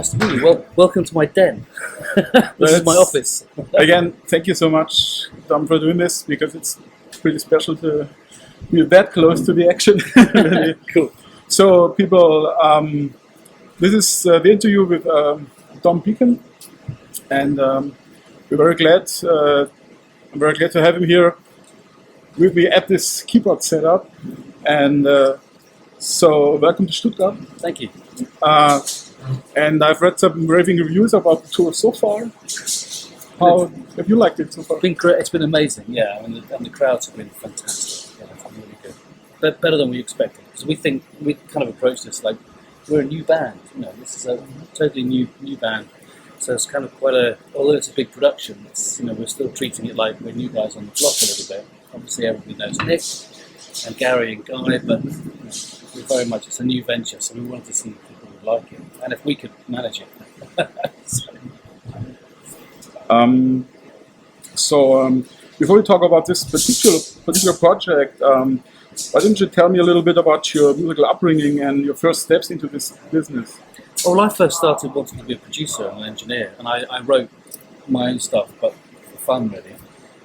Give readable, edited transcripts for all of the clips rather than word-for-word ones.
Nice to meet you. Well, welcome to my den. This is my office. Again, thank you so much, Dom, for doing this, because it's pretty special to be that close to the action. Really. Cool. So, people, this is the interview with Dom Beken, and we're very glad. I'm very glad to have him here with me at this keyboard setup. And so, welcome to Stuttgart. Thank you. And I've read some raving reviews about the tour so far. How have you liked it so far? It's been amazing, yeah, and the crowds have been fantastic. Yeah, it's been really good. But better than we expected, because we think we kind of approached this like we're a new band. You know, this is a totally new band. So it's kind of quite although it's a big production, it's, you know, we're still treating it like we're new guys on the block a little bit. Obviously, everybody knows Nick and Gary and Guy, but you know, we're very much, it's a new venture, so we wanted to see if people would like it, and if we could manage it. Before we talk about this particular project, why don't you tell me a little bit about your musical upbringing and your first steps into this business? Well, I first started wanting to be a producer and an engineer, and I wrote my own stuff, but for fun really.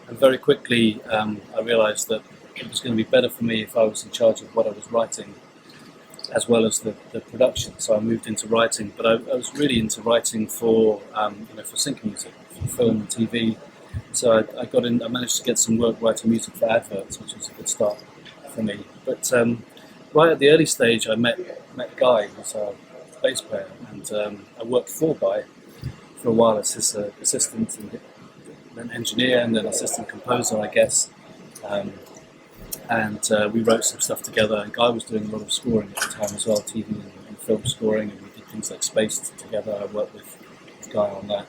And very quickly I realised that it was going to be better for me if I was in charge of what I was writing, as well as the production. So I moved into writing, but I was really into writing for for sync music, for film and TV. So I managed to get some work writing music for adverts, which was a good start for me. But right at the early stage, I met Guy, who's a bass player, and I worked for Guy for a while as his assistant and then engineer and then assistant composer, I guess. And we wrote some stuff together, and Guy was doing a lot of scoring at the time as well, TV and film scoring, and we did things like Spaced together. I worked with Guy on that,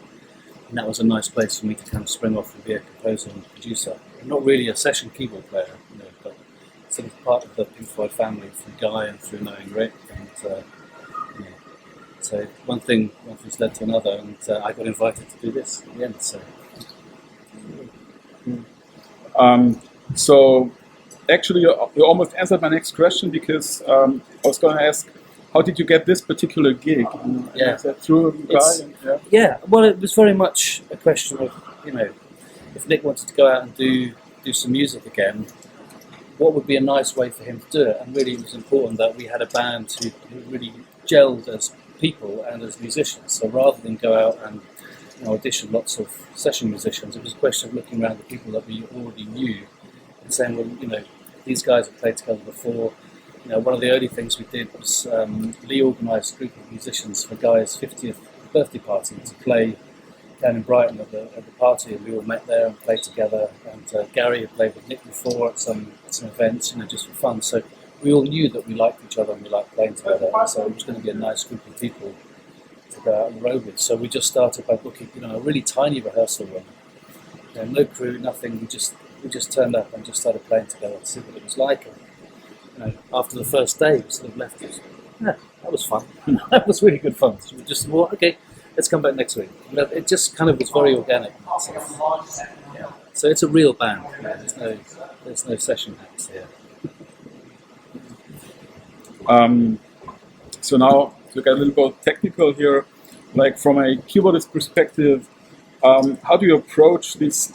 and that was a nice place for me to kind of spring off and be a composer and producer. I'm not really a session keyboard player, you know, but sort of part of the Pink Floyd family through Guy and through knowing Rick, and so one thing's led to another, and I got invited to do this at the end. So actually, you almost answered my next question, because I was going to ask, how did you get this particular gig? Yeah. Is that through Guy? Yeah, well, it was very much a question of, you know, if Nick wanted to go out and do some music again, what would be a nice way for him to do it? And really it was important that we had a band who really gelled as people and as musicians. So rather than go out and audition lots of session musicians, it was a question of looking around the people that we already knew and saying, well, you know, these guys have played together before. You know, one of the early things we did was Lee organised a group of musicians for Guy's 50th birthday party to play down in Brighton at the party, and we all met there and played together. And Gary had played with Nick before at some events, you know, just for fun. So we all knew that we liked each other and we liked playing together. And so it was going to be a nice group of people to go out on the road with. So we just started by booking, you know, a really tiny rehearsal room. You know, no crew, nothing. We just turned up and just started playing together to see what it was like. And, you know, after the first day, we sort of left it. Yeah, that was fun. That was really good fun. So we just thought, okay, let's come back next week. You know, it just kind of was very organic. Yeah. So it's a real band. You know, there's no session acts here. So now to get a little bit technical here, like from a keyboardist perspective, how do you approach these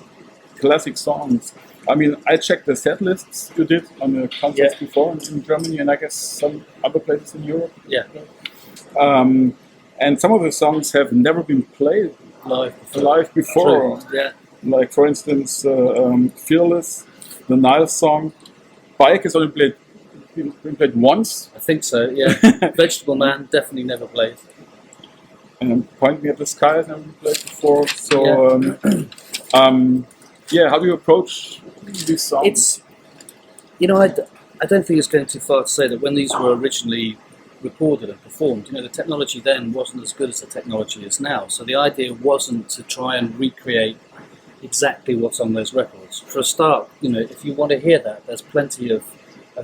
classic songs? I mean, I checked the set lists you did on the concerts before in Germany, and I guess some other places in Europe. Yeah. And some of the songs have never been played live before. Yeah. Like, for instance, Fearless, the Nile song. Bike has only been played once. I think so, yeah. Vegetable Man definitely never played. And Point Me at the Sky has never been played before. So, how do you approach these songs? It's, you know, I don't think it's going too far to say that when these were originally recorded and performed, you know, the technology then wasn't as good as the technology is now. So the idea wasn't to try and recreate exactly what's on those records. For a start, you know, if you want to hear that, there's plenty of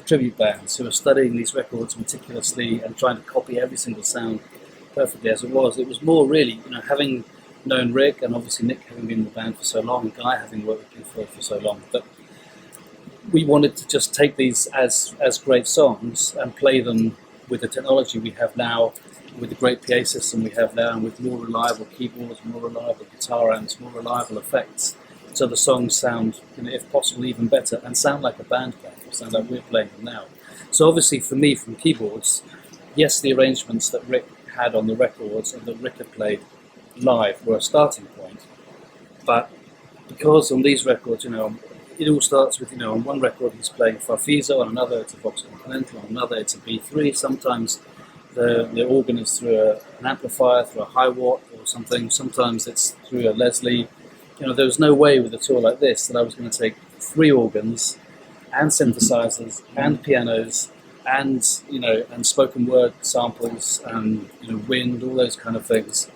tribute bands who are studying these records meticulously and trying to copy every single sound perfectly as it was. It was more really, you know, having known Rick and obviously Nick having been in the band for so long, and Guy having worked with Pink Floyd for so long, but we wanted to just take these as great songs and play them with the technology we have now with the great PA system we have now, and with more reliable keyboards, more reliable guitar amps, more reliable effects, so the songs sound, if possible, even better, and sound like a band playing, sound like we're playing them now. So obviously for me, from keyboards, yes, the arrangements that Rick had on the records and that Rick had played live were a starting point, but because on these records, it all starts with, on one record he's playing Farfisa, on another it's a Vox Continental, on another it's a B3, sometimes the organ is through an amplifier, through a high watt or something, sometimes it's through a Leslie. There was no way with a tour like this that I was going to take 3 organs and synthesizers and pianos and and spoken word samples and wind, all those kind of things.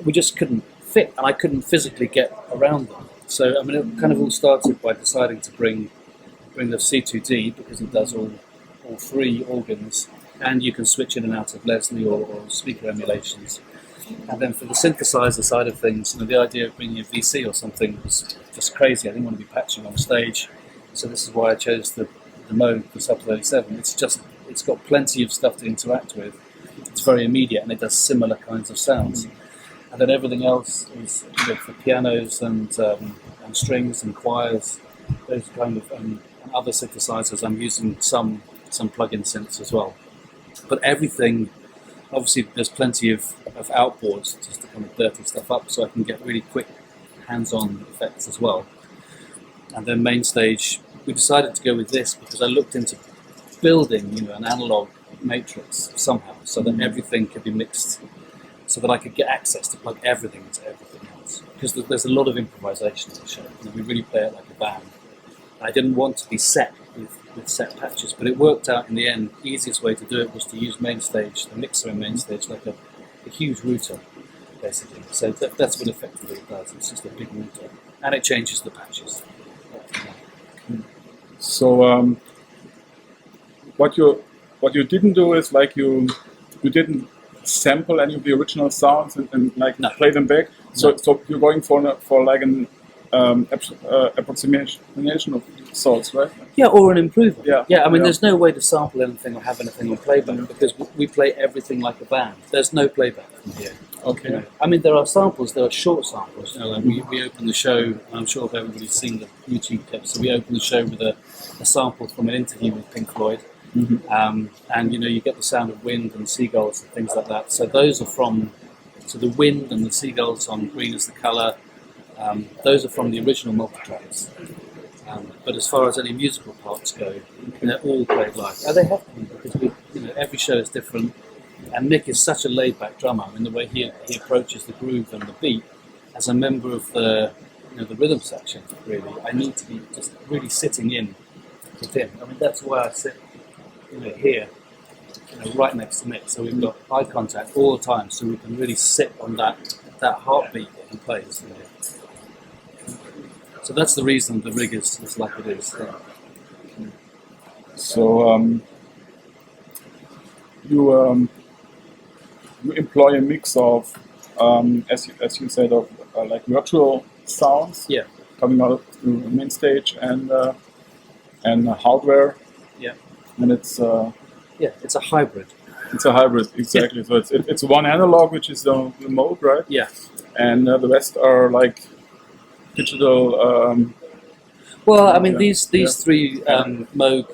We just couldn't fit, and I couldn't physically get around them. So it kind of all started by deciding to bring the C2D, because it does all 3 organs, and you can switch in and out of Leslie or speaker emulations. And then for the synthesizer side of things, the idea of bringing a VC or something was just crazy. I didn't want to be patching on stage, so this is why I chose the Moog, the Sub 37. It's got plenty of stuff to interact with. It's very immediate, and it does similar kinds of sounds. And then everything else is for pianos and strings and choirs, those kind of and other synthesizers. I'm using some plug-in synths as well. But everything, obviously, there's plenty of outboards just to kind of dirty stuff up, so I can get really quick hands-on effects as well. And then main stage, we decided to go with this because I looked into building, an analog matrix somehow, so that everything could be mixed, so that I could get access to plug everything into everything else. Because there's a lot of improvisation in the show. We really play it like a band. I didn't want to be set with set patches, but it worked out in the end. The easiest way to do it was to use Mainstage, the mixer in Mainstage, like a huge router, basically. So that's what effectively it does. It's just a big router, and it changes the patches. So what you didn't do is you didn't sample any of the original sounds and No. play them back. So No. so you're going for an approximation of sorts, right? Yeah, or an improvement. Yeah. There's no way to sample anything or have anything on playback because we play everything like a band. There's no playback from here. Okay. There are samples, there are short samples. We open the show, and I'm sure everybody's seen the YouTube clips, so we open the show with a sample from an interview with Pink Floyd. Mm-hmm. And you get the sound of wind and seagulls and things like that. So those are from, the wind and the seagulls on Green is the Colour, those are from the original multitracks. But as far as any musical parts go, they're all played live. They have to be, because every show is different. And Nick is such a laid-back drummer. The way he approaches the groove and the beat, as a member of the rhythm section, really, I need to be just really sitting in with him. That's why I sit, here, right next to Nick. So we've got eye contact all the time, so we can really sit on that heartbeat that he plays. So that's the reason the rig is like it is. Yeah. So you employ a mix of, as you said, of virtual sounds, Yeah. coming out of the main stage and hardware. Yeah. And it's It's a hybrid. It's a hybrid, exactly. So it's one analog, which is the Moog, right? Yeah. And the rest are digital. These 3 Moog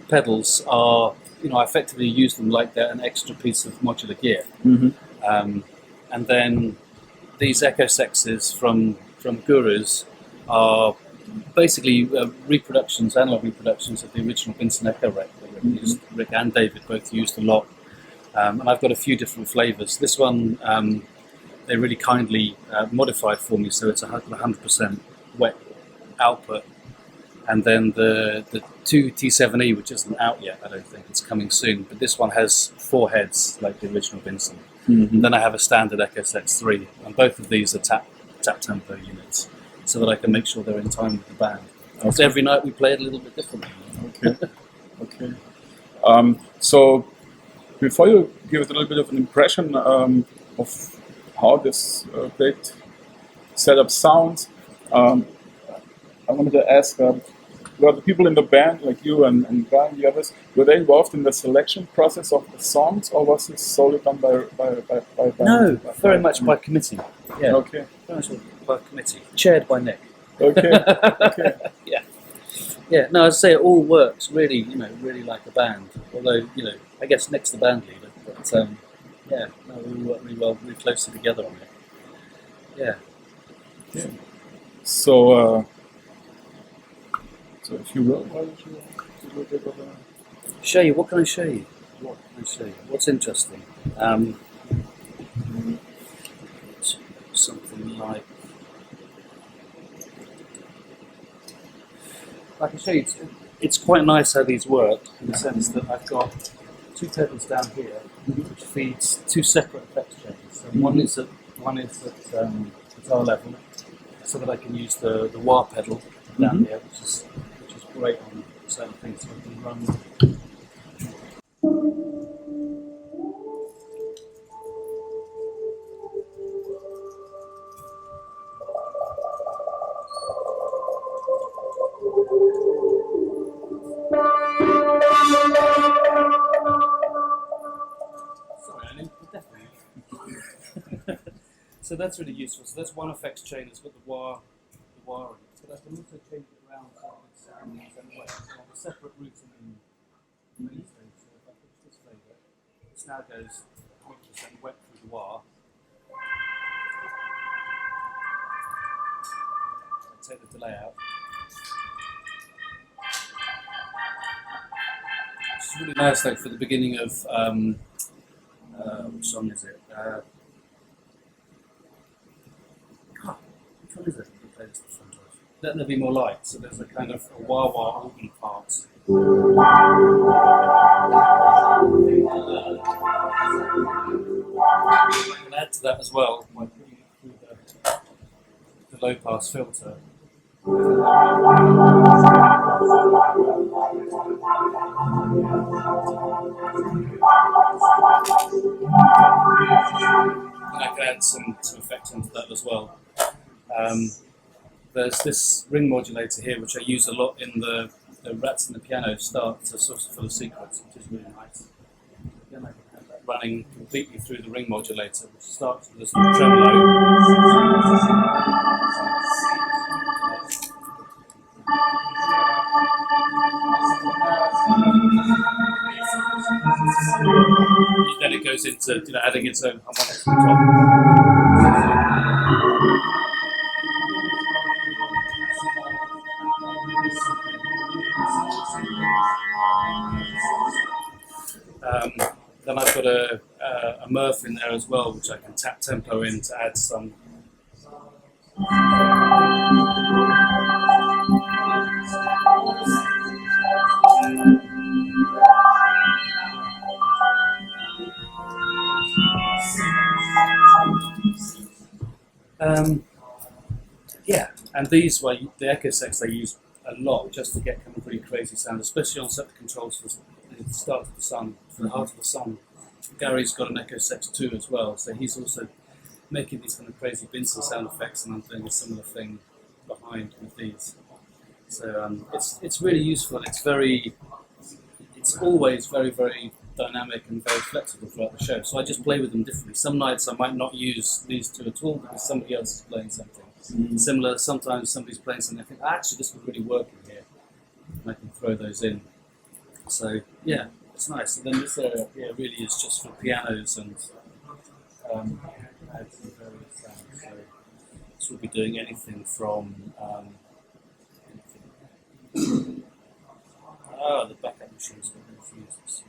pedals are, I effectively use them like they're an extra piece of modular gear. Mm-hmm. And then these Echo Sexes from Gurus are basically reproductions, analog reproductions of the original Vincent Echo rec that Rick and David both used a lot. And I've got a few different flavors. This one, they really kindly modified for me, so it's 100% wet output. And then the 2 T7E, which isn't out yet, I don't think, it's coming soon. But this one has 4 heads, like the original Vincent. Mm-hmm. And then I have a standard Echo Sex 3, and both of these are tap tempo units, so that I can make sure they're in time with the band. Okay. So every night we play it a little bit differently. Okay. So before you give us a little bit of an impression of how this great setup sounds, I wanted to ask were the people in the band, like you and Guy and the others, were they involved in the selection process of the songs, or was this solely done by No, very much by committee. Yeah. Okay. Very much by committee, chaired by Nick. Okay. Okay. Yeah. Yeah. No, I'd say it all works really, really like a band. Although, I guess Nick's the band leader, but yeah, no, we work really well, really closely together on it. Yeah. Yeah. So if you will, why don't you do a bit of a... Show you. What can I show you? What can I show you? What's interesting? Something like... I can show you. It's quite nice how these work, in the sense that I've got two pedals down here, which feeds two separate effects chains. So one is at guitar level, so that I can use the wah pedal down here, which is great on certain things. So I can run. So that's really useful. So that's one effects chain that's got the wah in it. But I can also change it around so it's and wet. So I have a separate routing in the main stage. So if I push this flavor, this now goes 100% wet through the wah. I take the delay out. It's really nice though for the beginning of what song is it? Which one is it? Let There Be More Light. So there's a kind of a wah-wah organ part. I can add to that as well by putting it through the low-pass filter. And I can add some effect onto that as well. There's this ring modulator here, which I use a lot in the Rats in the Piano start to Saucerful sequence, which is really nice. Again, I can have that running completely through the ring modulator, which starts with this tremolo. Then it goes into adding its own harmonics on top. Then I've got a Murph in there as well, which I can tap tempo in to add some. Yeah, and these the echo sets I use a lot just to get kind of really crazy sound, especially on separate controls for the start of the sun, for the heart of the sun. Gary's got an echo set too as well, so he's also making these kind of crazy Binzel sound effects, and I'm doing a similar thing behind with these. So it's really useful. It's always very, very dynamic and very flexible throughout the show. So I just play with them differently. Some nights I might not use these two at all because somebody else is playing something similar. Sometimes somebody's playing something I think, actually this would really work in here, and I can throw those in. So yeah, it's nice. And then this area here really is just for pianos and add some various sounds. So this will be doing anything from the backup machine's got no fuses.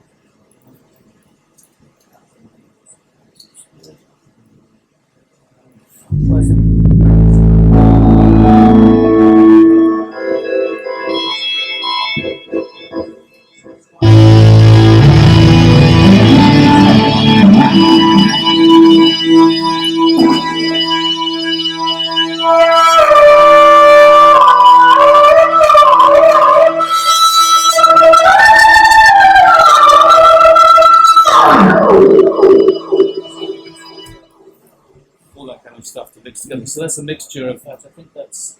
All that kind of stuff to mix together. So that's a mixture of, I think that's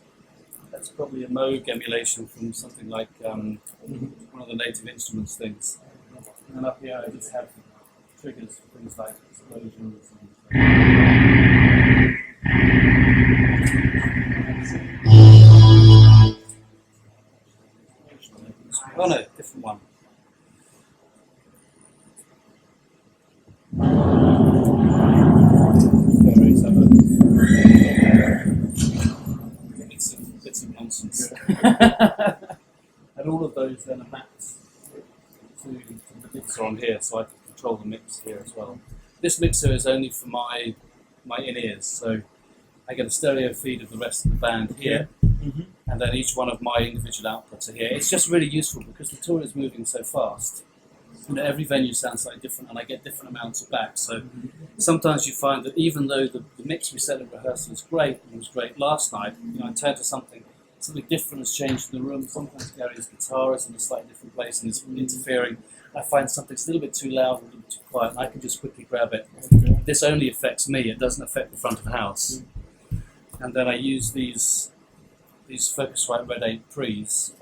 probably be a Moog emulation from something like one of the Native Instruments things. And then up here I just have triggers for things like explosions and oh no, different one. Bits of nonsense. And all of those then are mapped to the mixer on here, so I can control the mix here as well. This mixer is only for my in-ears, so I get a stereo feed of the rest of the band here, and then each one of my individual outputs are here. It's just really useful because the tour is moving so fast. You know, every venue sounds slightly different, and I get different amounts of back. So sometimes you find that even though the mix we set at rehearsal is great, and it was great last night, you know, I turn to something different has changed in the room. Sometimes Gary's guitar is in a slightly different place and is interfering. I find something's a little bit too loud, a little bit too quiet, and I can just quickly grab it. This only affects me; it doesn't affect the front of the house. And then I use these Focusrite Red 8 pre's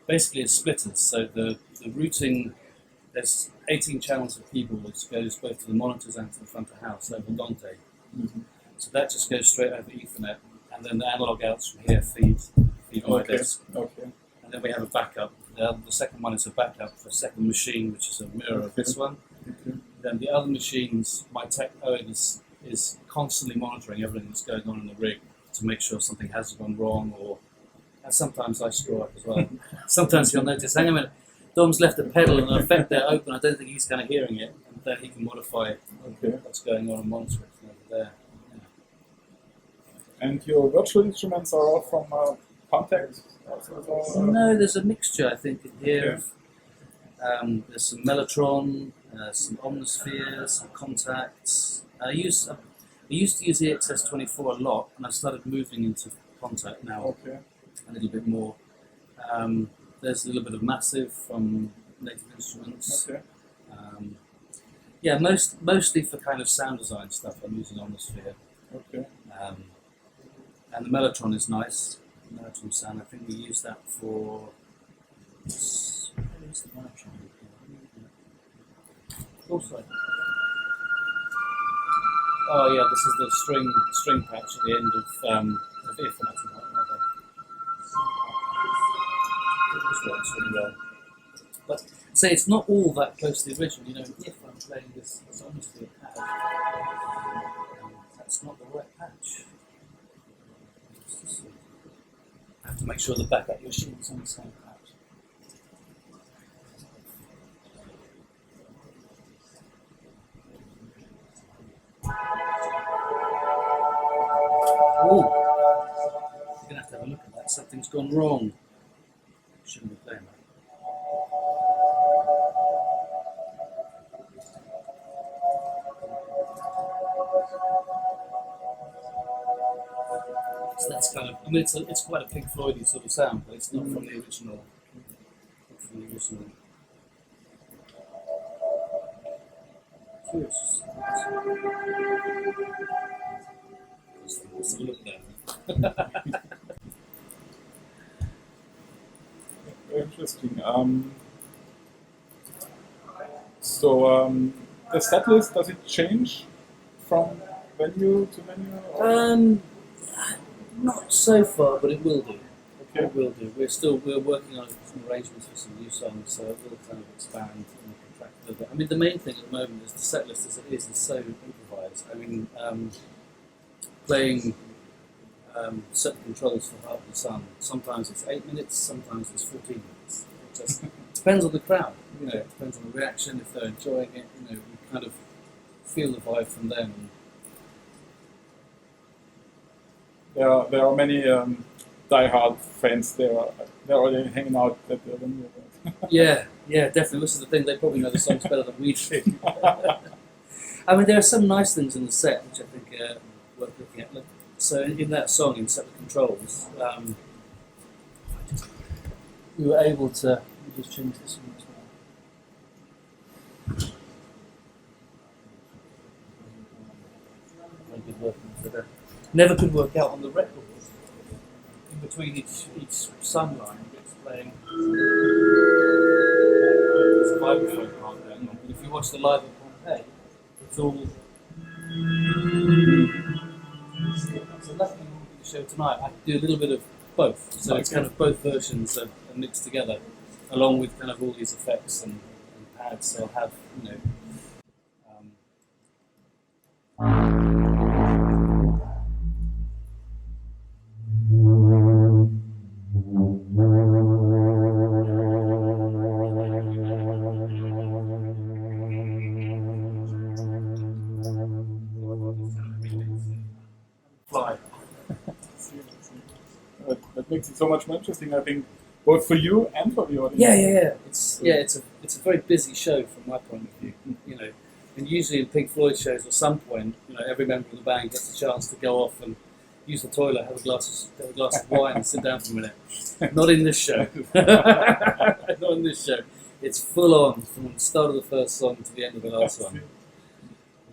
basically as splitters. So the routing. There's 18 channels of keyboard which goes both to the monitors and to the front of the house over Dante. So that just goes straight over Ethernet, and then the analog outs from here feed my disc. And then we have a backup. The second one is a backup for a second machine, which is a mirror of this one. Then the other machines, my tech Owen is constantly monitoring everything that's going on in the rig to make sure something hasn't gone wrong, and sometimes I screw up as well. Sometimes you'll notice, hang on a minute, Dom's left a pedal and an effect there open. I don't think he's kind of hearing it, and then he can modify what's going on and monitor it from over there. Yeah. And your virtual instruments are all from Contact? No, there's a mixture, I think, in here. There's some Mellotron, some Omnispheres, some Contacts. I used to use EXS24 a lot, and I started moving into Contact now a little bit more. There's a little bit of Massive from Native Instruments. Yeah, mostly for kind of sound design stuff, I'm using Omnisphere. And the Mellotron is nice. The Mellotron sound, I think we use that for. Where's the Mellotron? Also. Oh yeah, this is the string patch at the end of if and that's not. This works really well. But say it's not all that close to the original. You know, if I'm playing this Omnisphere patch, that's not the right patch. I have to make sure the backup machine is on the same patch. Oh, you're gonna have to have a look at that. Something's gone wrong. Shouldn't be playing that. So that's kind of, I mean, it's quite a Pink Floyd-y sort of sound, but it's not from the original. Curious. Let's have a look at that. Interesting. The set list, does it change from venue to venue? Not so far, but it will do. It will do. We're working on some arrangements for some new songs, so it will kind of expand and contract a little bit. I mean, the main thing at the moment is the set list as it is so improvised. I mean, playing certain controls for Heart of the Sun. Sometimes it's 8 minutes, sometimes it's 14 minutes. It just depends on the crowd. You know, it depends on the reaction. If they're enjoying it, you know, we kind of feel the vibe from them. There are many die-hard fans there. They're already hanging out at the venue. Yeah, definitely. This is the thing. They probably know the songs better than we do. I mean, there are some nice things in the set which I think are worth looking at. So in that song, in Set the Controls, we were able to. Let me just change this one as well. Very good working for that. Never could work out on the record in between each sung line, it's playing. There's a vibraphone part going on. But if you watch the live at Pompeii, it's all. So luckily, when we do the show tonight, I can do a little bit of both. So it's kind of both versions are mixed together, along with kind of all these effects and pads. So I'll have, you know. Fly. That makes it so much more interesting, I think, both for you and for the audience. Yeah. It's a very busy show from my point of view. You know, and usually in Pink Floyd shows, at some point, you know, every member of the band gets a chance to go off and use the toilet, have a glass of wine, and sit down for a minute. Not in this show. Not in this show. It's full on from the start of the first song to the end of the last one,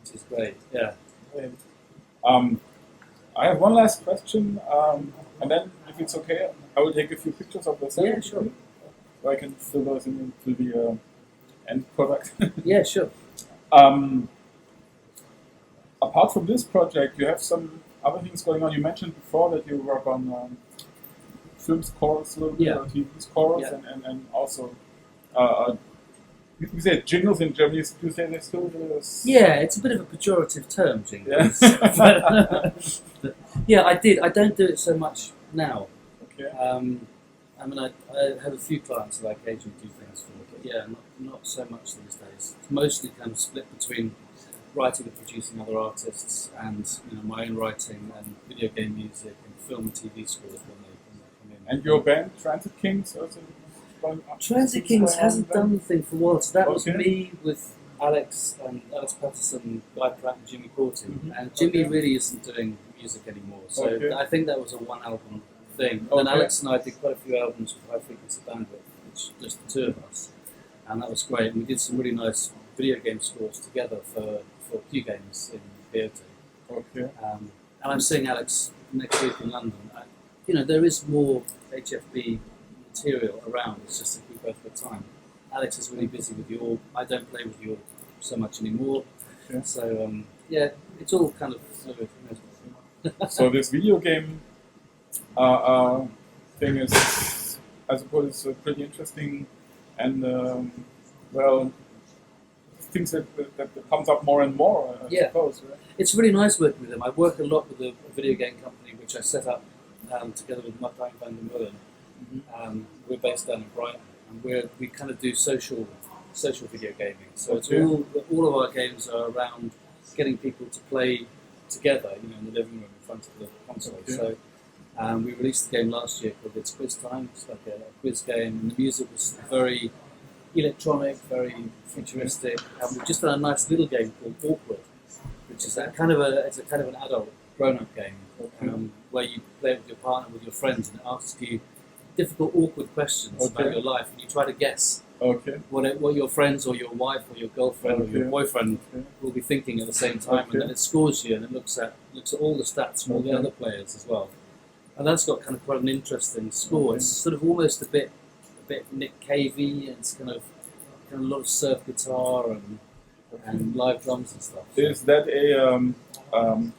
which is great. Yeah. I have one last question, and then, if it's okay, I will take a few pictures of the set. Yeah, sure. So I can fill those into the end product. Yeah, sure. Apart from this project, you have some other things going on. You mentioned before that you work on film scores a little bit, or TV scores, and also you say jingles in Germany. Do you say they still do? Yeah, it's a bit of a pejorative term, jingles. Yeah, I did. I don't do it so much now. Okay. I mean, I have a few clients that I occasionally do things for, but yeah, not so much these days. It's mostly kind of split between writing and producing other artists, and you know, my own writing and video game music and film and TV scores when they come in. And your band, Transit Kings, also. Transit Kings hasn't done anything for a while, so that was me with Alex Patterson, Guy Pratt and Jimmy Courtin, and Jimmy really isn't doing music anymore, so I think that was a one album thing. And Alex and I did quite a few albums with High Frequency Bandwidth, which just the two of us, and that was great. And we did some really nice video game scores together for a few games in BOT. Okay. And I'm seeing Alex next week in London. You know, there is more HFB material around, it's just that we both got time. Alex is really busy with the org. I don't play with the org so much anymore. Okay. So, yeah, it's all kind of sort of. So this video game thing is, I suppose, pretty interesting, and well, things that comes up more and more. I suppose, right? It's really nice working with them. I work a lot with a video game company which I set up together with Martijn van den Mullen. We're based down in Brighton, and we kind of do social video gaming. So it's all of our games are around getting people to play together, you know, in the living room in front of the console. So we released the game last year called It's Quiz Time. It's like a quiz game, and the music was very electronic, very futuristic. And we've just done a nice little game called Awkward, which is a kind of an adult grown-up game where you play it with your partner, with your friends, and it asks you difficult, awkward questions about your life, and you try to guess what your friends or your wife or your girlfriend or your boyfriend will be thinking at the same time, and then it scores you, and it looks at all the stats from all the other players as well. And that's got kind of quite an interesting score. It's sort of almost a bit Nick Cavey, and it's kind of a lot of surf guitar and live drums and stuff. Is that a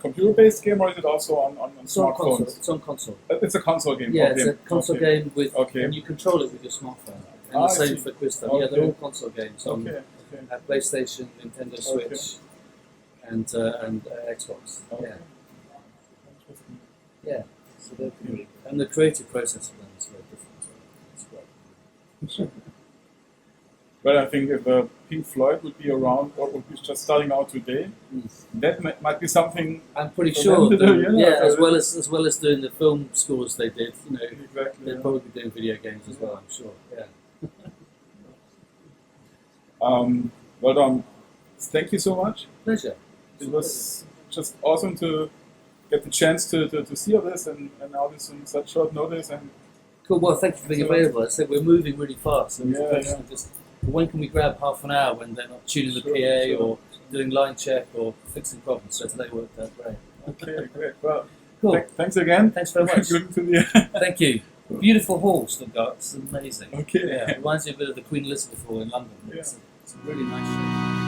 computer-based game, or is it also on smartphones? It's on console. It's a console game. Yeah, it's a console game with, and you control it with your smartphone. And the same for Quiz Time. Yeah, they're all console games on PlayStation, Nintendo Switch, and Xbox. Yeah. So they're pretty, and the creative process of them is very different. It's great. Well, I think if Pink Floyd would be around, or would be just starting out today, that might be something. I'm pretty sure. As well as doing the film scores they did, you know, they'll probably be doing video games as well. I'm sure. Yeah. Well, Dom, thank you so much. Pleasure. It was just awesome to get the chance to see all this and all this on such short notice. And cool. Well, thank you for being available. I said we're moving really fast. So just when can we grab half an hour when they're not tuning the PA or doing line check or fixing problems? So today worked out great. Okay, great. Well, cool. Thanks again. Thanks very much. Thank you. Beautiful hall, Stuttgart. It's amazing. Okay. Yeah, it reminds me a bit of the Queen Elizabeth Hall in London. Yeah. It's a really nice shape.